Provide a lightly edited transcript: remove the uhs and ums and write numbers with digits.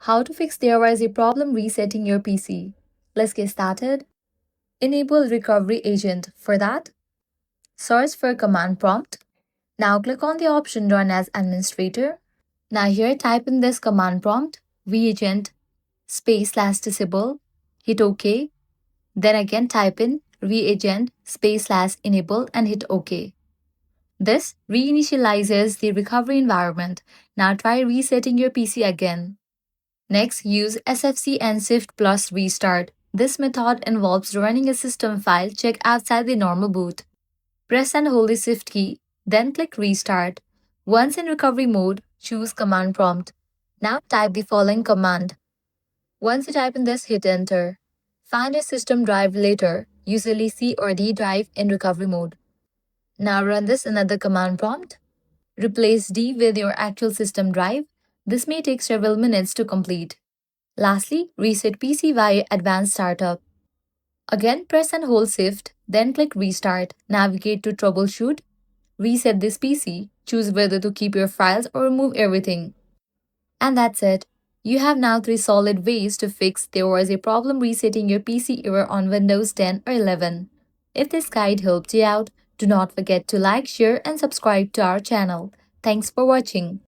How to fix there was a problem resetting your PC. Let's get started. Enable recovery agent. For that, search for command prompt. Now click on the option run as administrator. Now here type in this command prompt reagent space slash disable. Hit OK. Then again type in reagent space slash enable and hit OK. This reinitializes the recovery environment. Now try resetting your PC again. Next, use SFC and shift plus restart. This method involves running a system file check outside the normal boot. Press and hold the shift key, then click restart. Once in recovery mode, choose command prompt. Now type the following command. Once you type in this, hit enter. Find a system drive later, usually C or D drive in recovery mode. Now run this another command prompt. Replace D with your actual system drive. This may take several minutes to complete. Lastly, reset PC via Advanced Startup. Again, press and hold Shift, then click Restart. Navigate to Troubleshoot. Reset this PC. Choose whether to keep your files or remove everything. And that's it. You have now 3 solid ways to fix there was a problem resetting your PC error on Windows 10 or 11. If this guide helped you out, do not forget to like, share, and subscribe to our channel. Thanks for watching.